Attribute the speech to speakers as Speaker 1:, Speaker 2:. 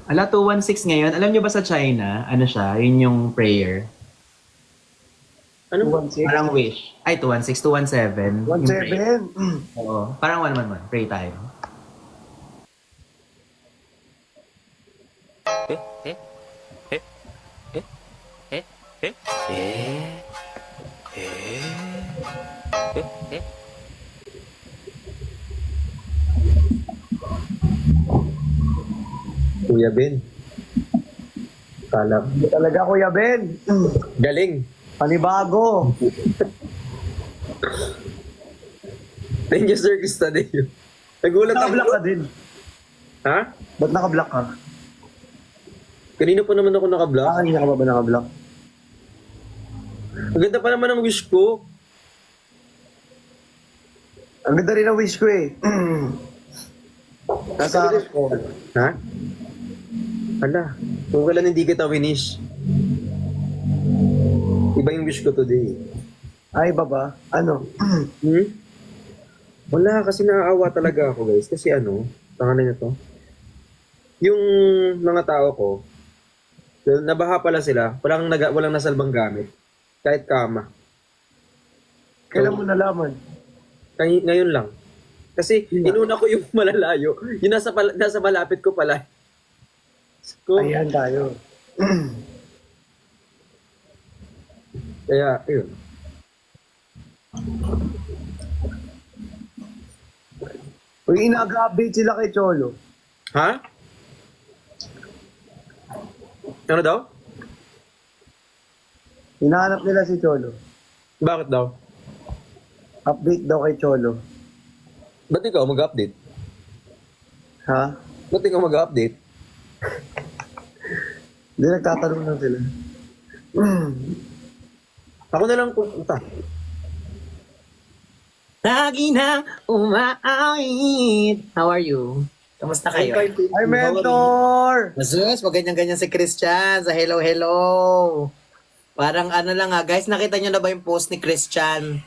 Speaker 1: Ala, 216 ngayon. Alam niyo ba sa China, ano siya, yun yung prayer.
Speaker 2: Ano?
Speaker 3: 216?
Speaker 1: Parang wish. Ay, 216, 217. Yung prayer.
Speaker 3: 17?
Speaker 1: Oo. Parang 111. Pray tayo.
Speaker 2: Kuya Ben. Kala.
Speaker 3: Talaga, Kuya Ben.
Speaker 2: Galing.
Speaker 3: Panibago.
Speaker 2: Thank you, Sir Cristadeo. Nagulat
Speaker 3: Nakablock
Speaker 2: ako.
Speaker 3: ka din.
Speaker 2: Ha?
Speaker 3: Ba't nakablock ka?
Speaker 2: Kanina pa naman ako naka-block.
Speaker 3: Kanina ka ba nakablock?
Speaker 2: Ang ganda pa naman ng wish ko.
Speaker 3: Ang ganda rin ang wish ko eh. Nasa harap ko.
Speaker 2: Ha? Hala. Kung kailan hindi kita winish. Iba yung wish ko today.
Speaker 3: Ay, baba. Ano?
Speaker 2: Hmm? Wala, kasi naaawa talaga ako, guys. Kasi ano, tanganan niyo to. Yung mga tao ko, nabaha pala sila, walang nasalbang gamit. Kahit kama.
Speaker 3: Kailan mo nalaman?
Speaker 2: Ngayon lang. Kasi inuna ko yung malalayo. Yung nasa malapit ko pala. Ko,
Speaker 3: Ayan tayo.
Speaker 2: kaya, ayun.
Speaker 3: Uy, inaga-update sila kay Cholo.
Speaker 2: Ha? Ano daw?
Speaker 3: Hinahanap nila si Cholo.
Speaker 2: Bakit daw?
Speaker 3: Update daw kay Cholo.
Speaker 2: Ba't ikaw mag-update?
Speaker 3: Ha?
Speaker 2: Ba't ikaw mag-update?
Speaker 3: Hindi, nagtatanong lang sila.
Speaker 2: Ako na lang pupunta.
Speaker 1: Lagi nang umaawit. How are you? Kamusta kayo?
Speaker 3: Hi, mentor!
Speaker 4: Masus, wag ganyan-ganyan si Christian sa hello, hello. Parang ano lang guys, nakita nyo na ba yung post ni Christian?